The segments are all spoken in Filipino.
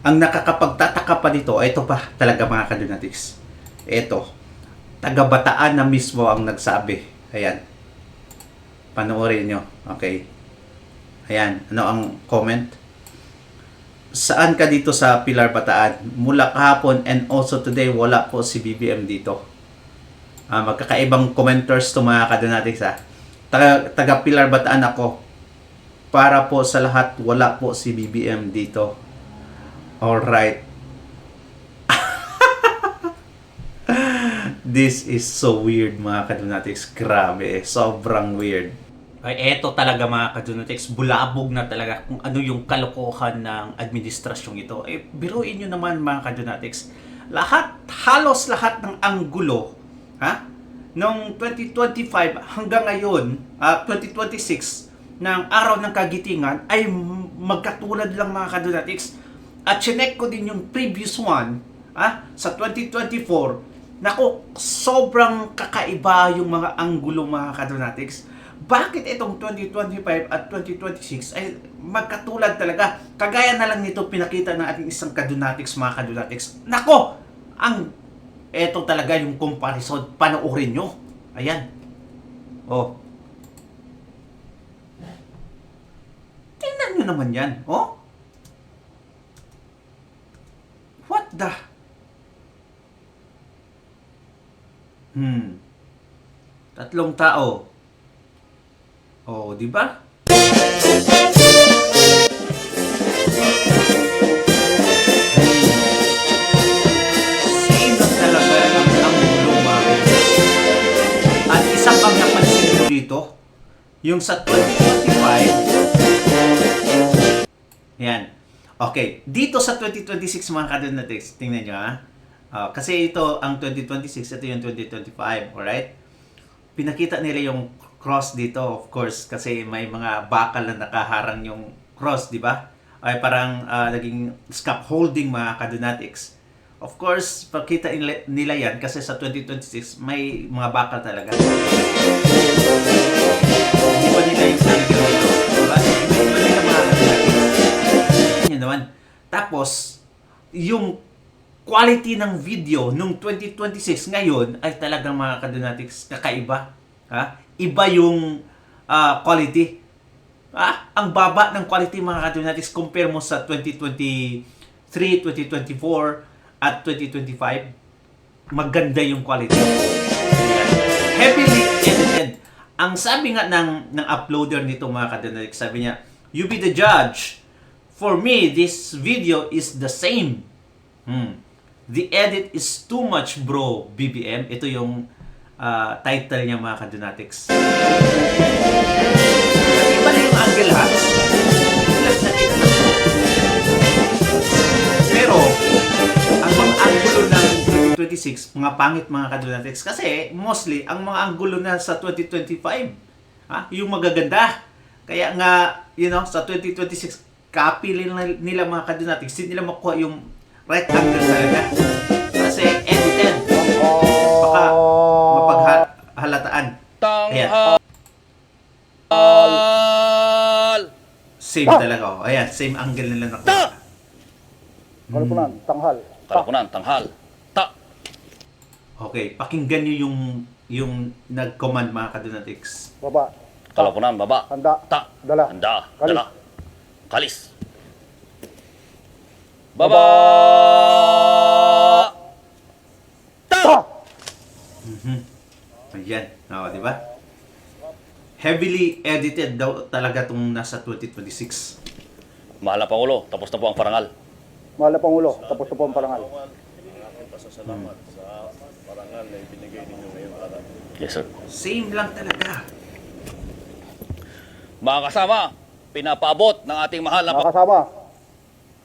ang nakakapagtataka pa dito, ito pa talaga mga kadunatics. Ito, taga-Bataan na mismo ang nagsabi. Ayan. Panoorin nyo. Okay. Ayan. Ano ang comment? Saan ka dito sa Pilar Bataan? Mula kahapon and also today, wala po si BBM dito. Magkakaibang commenters to mga kadunatics ha. Taga Pilar Bataan ako. Para po sa lahat, wala po si BBM dito. Alright. This is so weird mga kadunatics. Grabe, sobrang weird. Ay, eto talaga mga kadunatics. Bulabog na talaga kung ano yung kalokohan ng administrasyong ito. Biruin nyo naman mga kadunatics. Halos lahat ng anggulo, noong 2025 hanggang ngayon, 2026, ng araw ng kagitingan, ay magkatulad lang mga kadunatics. At chinek ko din yung previous one, sa 2024, naku, sobrang kakaiba yung mga anggulo mga kadunatics. Bakit itong 2025 at 2026 ay magkatulad talaga? Kagaya na lang nito pinakita ng ating isang kadunatics mga kadunatics. Nako, eto talaga yung comparison. Panoorin nyo. Ayan. Oh. Tingnan nyo naman yan. Oh. What the? Tatlong tao. Oh, di ba? Same na talaga ang luma. At isa pang napansin ko dito, yung sa 2025, yan. Okay, dito sa 2026 mga kadunatics, tingnan nyo kasi ito ang 2026, ito yung 2025, alright? Pinakita nila yung cross dito, of course, kasi may mga bakal na nakaharang yung cross, di ba? Ay parang naging scaffolding mga kadunatics. Of course, pakita nila yan kasi sa 2026 may mga bakal talaga. Hindi pa nila yung sarili dito, diba? Hindi pa nila mga kadunatics. Yan naman. Tapos, yung quality ng video nung 2026 ngayon ay talagang mga kadunatics kakaiba. Iba yung quality. Ang baba ng quality mga kadunatics compare mo sa 2023, 2024 at 2025. Maganda yung quality. Heavily edited. Ang sabi nga ng uploader nito mga kadunatics, sabi niya, "You be the judge. For me, this video is the same. The edit is too much, bro, BBM." Ito yung title niya mga kadunatics. Iba na yung angle ha. Pero, ang mga angulo ng 2026, mga pangit mga kadunatics. Kasi, mostly, ang mga angulo na sa 2025, yung magaganda. Kaya nga, sa 2026, copy nila mga kadunatics. Hindi nila makuha yung right angle talaga. Kasi edited. Baka mapaghalataan. Ayan. Same talaga. Ayan, same angle nila nakuha. Kalapunan, tanghal. Kalapunan, tanghal. Ta. Okay, pakinggan nyo yung nag-command mga kadunatics. Baba. Kalapunan, baba. Handa. Ta. Dala. Handa. Kalis. Dala. Kalis. Baba. Ta. Ayan. Di ba? Heavily edited daw talaga itong nasa 2026. Mahal na Pangulo, tapos na po ang parangal. Mahal na Pangulo, tapos na po ang parangal. Pasasalamat sa parangal na ibinigay ninyo ngayong araw. Yes, sir. Same lang talaga. Mga kasama, pinapaabot ng ating mahal na Mga kasama,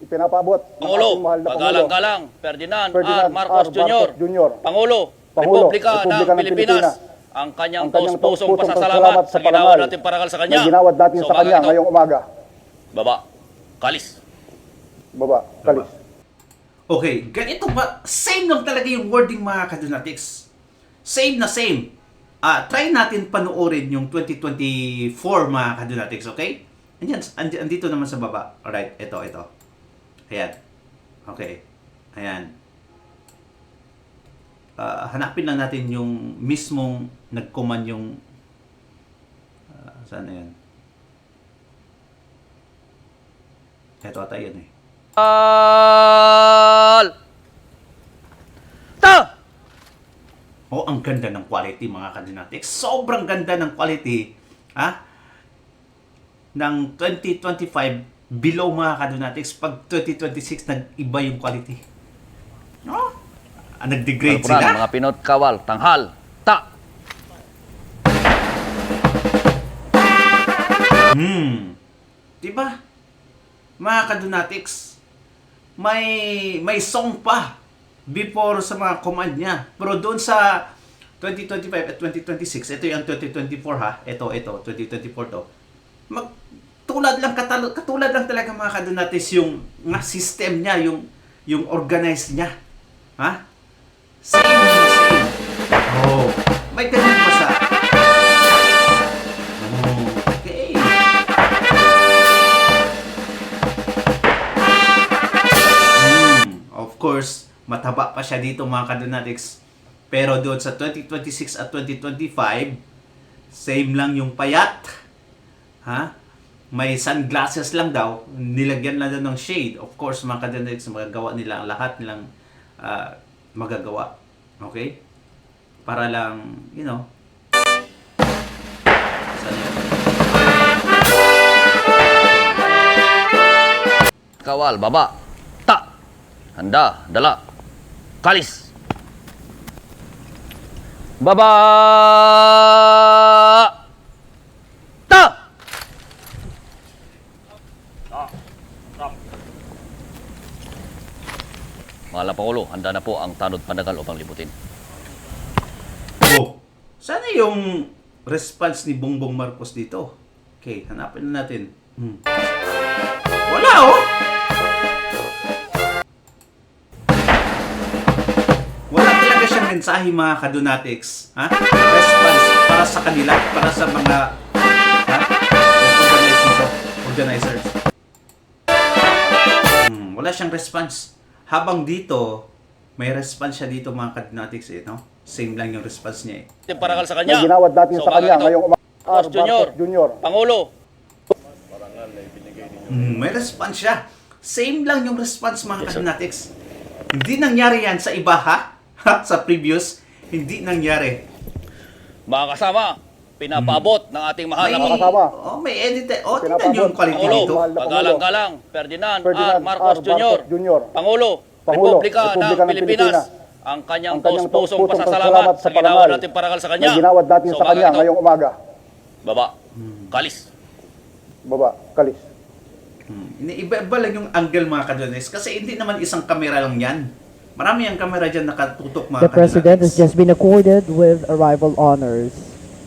ipinapaabot ng Pangulo, ating mahal na Pangulo. pagalang-galang, Ferdinand R. Ferdinand Marcos R. Jr. Marcos Jr. Pangulo, Republika ng Pilipinas. Ang kanyang taus-pusong pasasalamat sa ginawa natin parangal sa kanya. Na ginawad natin sa kanya ngayong umaga. Baba. Kalis. Baba. Kalis. Okay, ganito ba? Same lang talaga yung wording mga kadunatics. Same na same. Try natin panoorin yung 2024 mga kadunatics, okay? Andyan, andito naman sa baba. Alright, ito. Ayan. Okay. Ayan. Hanapin lang natin yung mismong nag-command yung saan na yan? Ito ata yan eh. Ta! Oh, ang ganda ng quality mga kadynatics. Sobrang ganda ng quality. Ng 2025 below mga kadynatics. Pag 2026 nag-iba yung quality. Oh, nag-degrade Kalpunan, sila. mga Pinot Kawal, tanghal, ta! Diba? Mga kadynatics, may song pa before sa mga command niya. Pero doon sa 2025 at 2026, ito yung 2024 ha. Ito, 2024 to. Katulad lang talaga mga kadynatics yung nga system niya, yung organized niya. Ha? Same. Oh, may ganun pa sa okay. Of course, mataba pa siya dito mga kadynatics. Pero doon sa 2026 at 2025, same lang yung payat. Ha? May sunglasses lang daw. Nilagyan lang daw ng shade. Of course, mga kadynatics, magagawa nila ang lahat nilang magagawa. Okay? Para lang, saan yun? Kawal, baba, ta! Handa, dala, kalis! Baba! Ta! Mga Pangulo, handa na po ang tanod pandagal upang liputin. Oh, sana yung response ni Bongbong Marcos dito. Okay, hanapin na natin. Wala oh! Wala talaga siyang mensahe mga kadynatics. Ha? Response para sa kanila, para sa mga organizers. Wala siyang response. Habang dito, may response siya dito mga kadynatics eh, no? Same lang yung response niya eh. Parangal sa kanya. May ginawad natin sa kanya ngayong umaga. Marcos Jr. Jr. Pangulo. Parangal na ibinigay ninyo. May response siya. Same lang yung response mga kadynatics. Hindi nangyari yan sa iba ha? Sa previous, hindi nangyari. Mga kasama, pinapaabot ng ating mahal na Mga kasama. May edit. Tingnan nyo yung quality Pangulo, dito. pagalang-galang, Ferdinand R. Ferdinand Marcos R. Jr. Marcos Jr. Pangulo, Pangulo, Republika ng Pilipinas. Ang kanyang taus-pusong pasasalamat sa ginawa nating parangal sa kanya. May ginawad natin sa kanya ngayong umaga. Baba, kalis. Baba, kalis. Iba-iba lang yung angle mga kadynatics kasi hindi naman isang kamera lang yan. Marami ang kamera dyan nakatutok mga The President has kadynatics. just been accorded with arrival honors.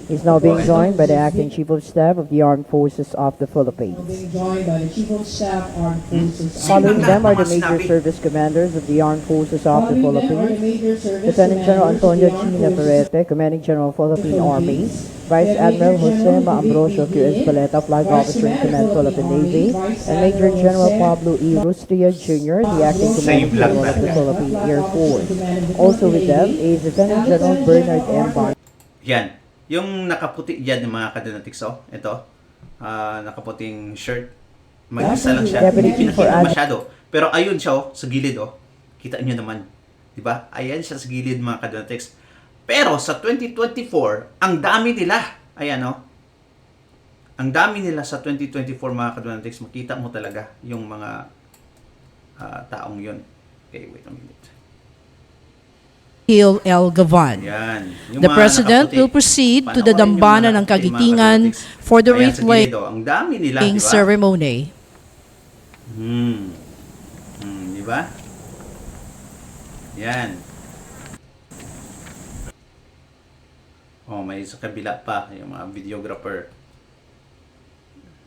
He's now being joined by the Acting Chief of Staff of the Armed Forces of the Philippines. Being joined by the Chief of Staff Armed Forces. Following them are the Sinabi. major service commanders of the Armed Forces of the Following them are the Philippines. major service Lieutenant General commanders Antonio of the Armed China Forces. Perete, Commanding General Philippine Army. Vice Major Admiral Jose General Ambrosio Q. David Espaleta, Flag Vice Officer in Command Admiral Philippine Philippine Navy, Army, and Major Vice General Admiral Pablo E. Rustria Jr., the Acting Same Commanding lang General of the talaga. Philippine Air Flag Force. Officer in Command of the Also with them Philippine is Lieutenant Navy. General And Bernard Lieutenant M. General Yan. Yung nakaputi dyan ng mga kadynatics ito. Nakaputing shirt. Mag-isa lang siya. Deputy Hindi Chief for pinakita Ad- masyado. Pero ayun siya sa gilid Kita nyo naman. Diba? Ayan siya sa gilid mga kadynatics. Pero sa 2024, ang dami nila. Ayan Ang dami nila sa 2024 mga kadynatics. Makita mo talaga yung mga taong yun. Okay, wait a minute. Gil L. Gavan. Yan. Yung The mga President nakaputi. will proceed to Panoorin the yung Dambana mga ng nakaputi, mga Kagitingan kadynatics. for the Ayan, sa wreath gilid, Ang dami nila, laying diba? ceremony. Diba? Yan. May sa kabila pa, yung mga videographer.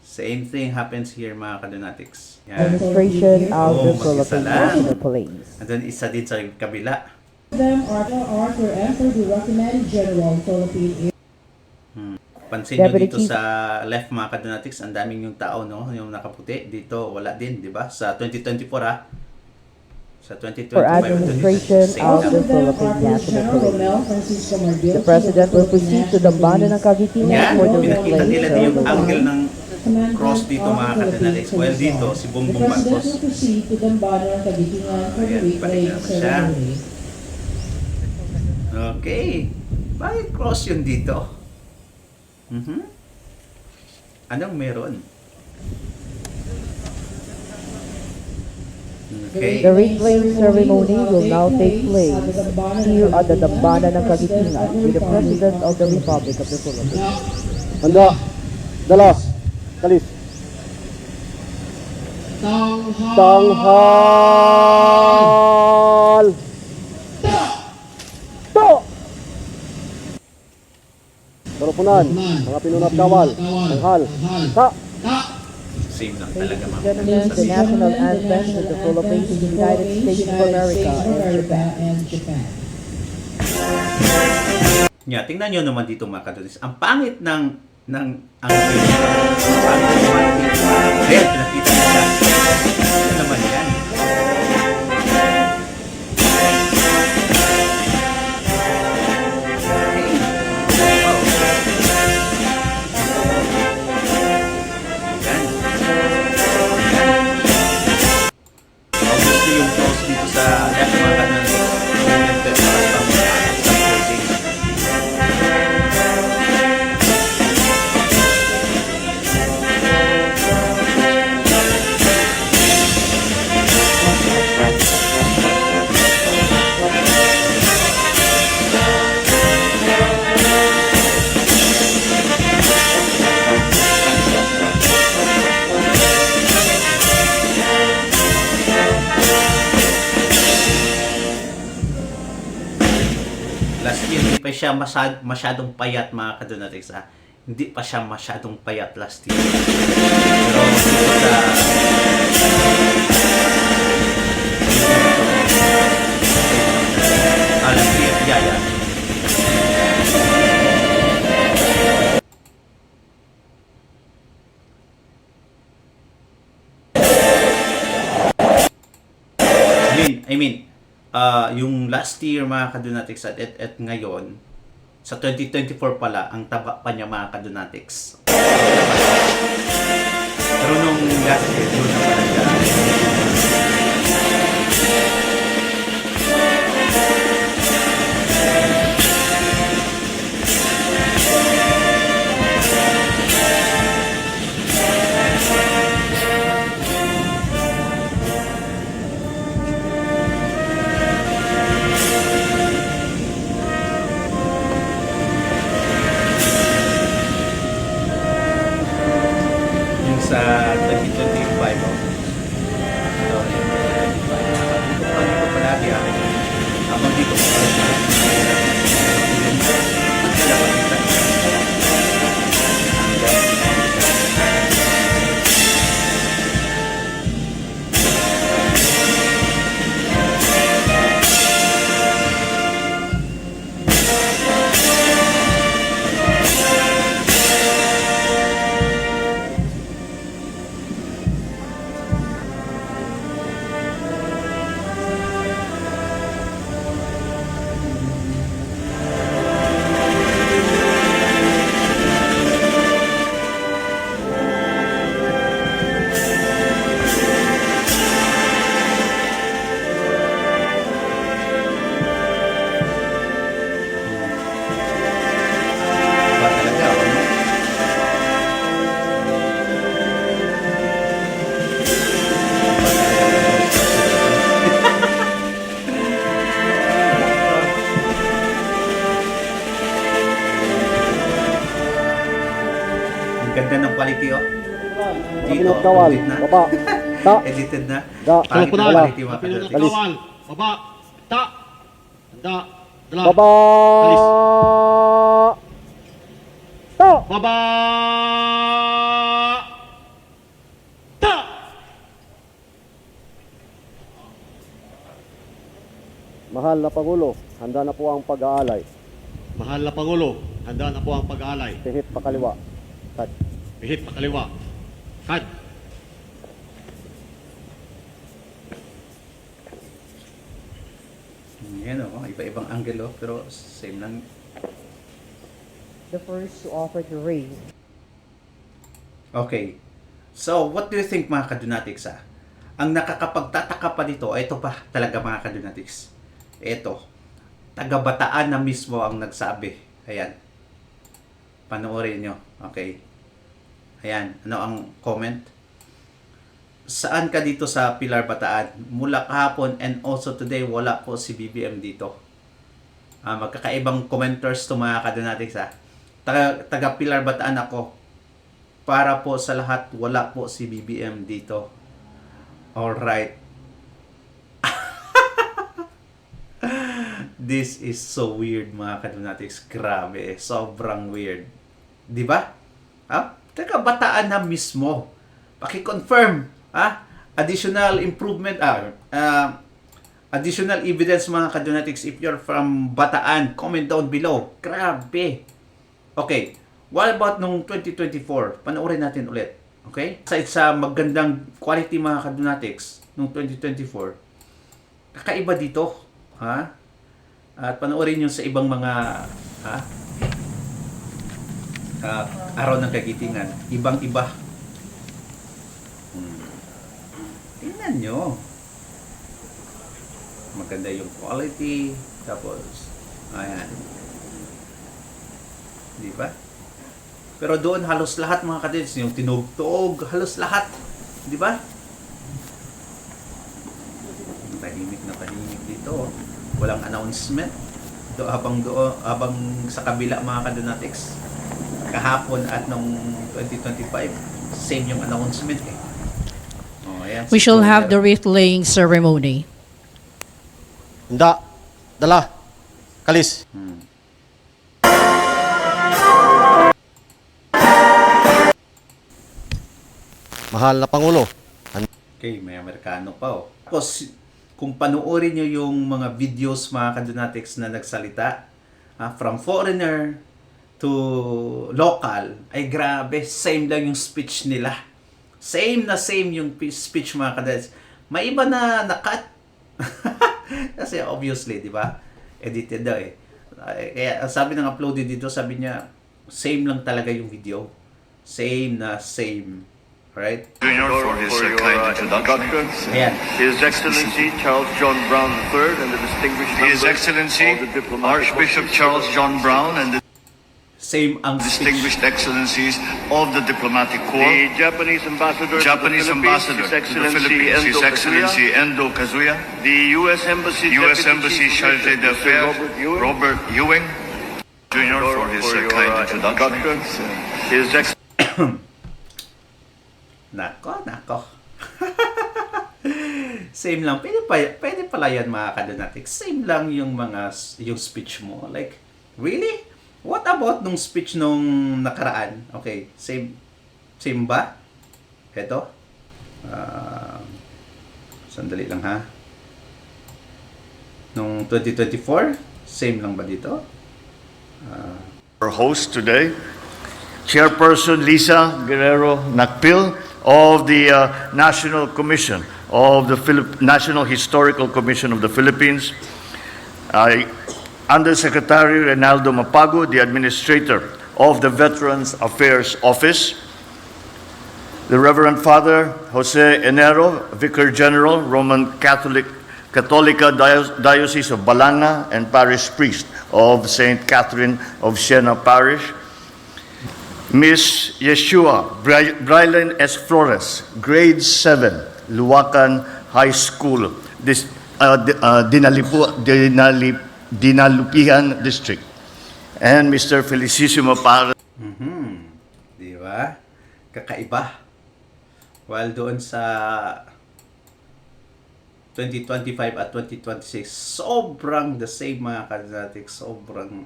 Same thing happens here mga kadynatics. Yan. Administration of the mag-isa Philippine lang. National Police. And then isa din sa kabila. them Arthur Emperor, the Recommended General, Philippine Air. Pansin nyo Deputy dito Chief. sa left mga kadynatics, ang daming yung tao, no? Yung nakaputi. Dito, wala din, di ba? Sa 2024, ha? Sa 2025. for administration of the Philippine National Police. The President will proceed to Dambana ng Kagitingan Yan, for the pinakita replay nila din yung ceremony. angle ng cross dito mga kadunatics. Well, dito, si The Bongbong President Marcos. will proceed to Dambana ng Kagitingan for the Ayan, replay pahinga naman siya. ceremony. Okay. Bakit cross yun dito? Anong meron? Okay. The reclaim ceremony will now take place here at the Dambana ng Kagitingan with the President of the Republic of the Philippines. Handa. Dala. Kalis. Tanghal. To. Tarupunan. Mga pinunat kawal. Tanghal. Ta. Same lang talaga mga Gentlemen, the national anthems of the Philippines, United States of America, and Japan. Yeah, tingnan nyo naman dito mga kadunatics. Ang pangit ng ang pangit ng ayan, pinakita nyo siya. Ano naman yan? Obviously yung close dito sa left mga kadunatics. Last year, hindi pa siya masyadong payat mga kadunatics. Hindi pa siya masyadong payat last year. Pero last year, yeah. Yung last year mga kadunatics at ngayon, sa 2024 pala, ang taba pa niya mga kadunatics. Pero nung last year, doon na pala siya. Sa 2025 dito pa lagi habang dito ganda ng quality dito, Kawal. edit na. Baba. Ta. Edited na. Da. Pangit na Dala. quality mga kadunatics. Kawal, baba, ta, handa, dala, Baba. alis, Ta. baba, ta. Mahal na Pangulo, handa na po ang pag-aalay. Mahal na Pangulo, handa na po ang pag-aalay. Pihit pakaliwa. Tat. Bihit pakaliwa. Kad. Ayan o, iba-ibang angle pero same lang. The first to offer to raise. Okay. So, what do you think mga kadunatics Ang nakakapagtataka pa dito, ito pa talaga mga kadunatics. Ito, taga-Bataan na mismo ang nagsabi. Ayan. Panoorin nyo. Okay. Ayan. Ano ang comment? Saan ka dito sa Pilar Bataan? Mula kahapon and also today, wala po si BBM dito. Magkakaibang commenters to mga kadunatics taga Pilar Bataan ako. Para po sa lahat, wala po si BBM dito. Alright. This is so weird mga kadunatics. Grabe, sobrang weird. Di ba? Taga Bataan na mismo. Paki-confirm. Additional improvement. Additional evidence mga kadunatics. If you're from Bataan, comment down below. Grabe. Okay. What about nung 2024? Panoorin natin ulit. Okay? Aside sa magandang quality mga kadunatics nung 2024, kakaiba dito. At panoorin nyo sa ibang mga araw ng kagitingan. Ibang-iba. Tingnan nyo. Maganda yung quality. Tapos, ayan. Di ba? Pero doon halos lahat mga kadits, yung tinugtog, halos lahat. Di ba? Tahimik na tahimik dito. Walang announcement. Habang sa kabila mga kadunatics, kahapon at nung 2025, same yung announcement eh. Ayan, We shall have the wreath laying ceremony. Handa. Dala. Kalis. Mahal na Pangulo. Okay, may Amerikano pa Tapos, kung panoorin nyo yung mga videos mga kadunatics na nagsalita, from foreigner to local, ay grabe, same lang yung speech nila. Same yung speech mga kadunatics. May iba na nakat. Kasi obviously, di ba? Edited daw Kaya sabi ng uploaded dito, sabi niya, same lang talaga yung video. Same na same. Right? Junior for his kind introduction. Ayan. His Excellency Charles John Brown III and the distinguished His members Excellency of the diplomatic Archbishop office Charles of John Brown and the Same ang speech. distinguished excellencies of the diplomatic corps, the Japanese ambassador Japanese to the ambassador Philippines, to the Philippines, His Excellency Endo Endo Kazuya, the U.S. Embassy U.S. Deputy Embassy Chief Charge Minister, d'Affaires Mr. Robert Ewing, Jr. for his kind introduction. His Nako. Same lang. Pwede pala yan mga kadunatics. Same lang yung speech mo. Like, really? What about nung speech nung nakaraan? Okay, same ba? Ito. Sandali lang ha. Nung 2024, same lang ba dito? Our host today, Chairperson Lisa Guerrero Nakpil of the National Commission of the National Historical Commission of the Philippines, Undersecretary Reynaldo Mapago, the Administrator of the Veterans Affairs Office, the Reverend Father Jose Enero, Vicar General, Roman Catholica Diocese of Balanga and Parish Priest of St. Catherine of Siena Parish, Miss Yeshua Brylan S. Flores, Grade 7, Luwakan High School, Dinalupihan District, and Mr. Felicissimo Para. Di ba? Kakaiba. While doon sa 2025 at 2026, sobrang the same mga kadunatics. Sobrang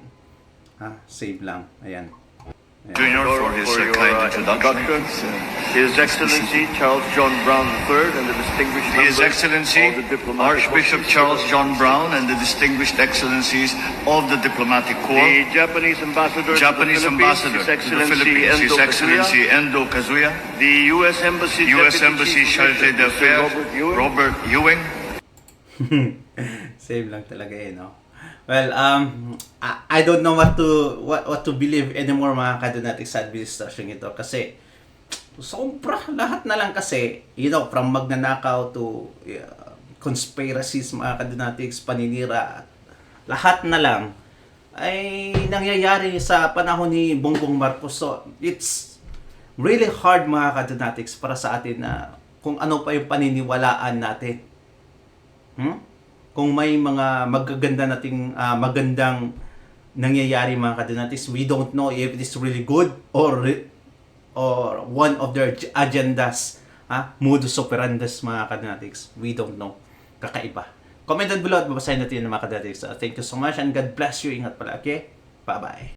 same lang. Ayan. Junior for his kind introduction. His Excellency Charles John Brown III and the distinguished His members Excellency of the diplomatic Archbishop office Charles of- John Brown and the distinguished excellencies of the diplomatic corps, the Japanese ambassador Japanese to the ambassador Philippines, to the Philippines, His Endo Excellency Endo Kazuya, the U.S. Embassy U.S. Deputy Embassy Chief Charge Minister, Mr. d'Affaires Robert Ewing, Robert Ewing, Same lang talaga no? Well, I don't know what to believe anymore mga kadonatics sa administrasyon ito kasi sobra lahat na lang kasi, from magnanakaw to conspiracies mga kadonatics, paninira, lahat na lang ay nangyayari sa panahon ni Bongbong Marcos. So, it's really hard mga kadonatics para sa atin na kung ano pa yung paniniwalaan natin. Kung may mga magandang nangyayari mga kadonatics, we don't know if it is really good or one of their agendas, modus operandi mga kadonatics. We don't know. Kakaiba. Comment down below at babasahin natin yung mga kadonatics. Thank you so much and God bless you. Ingat palagi. Bye-bye.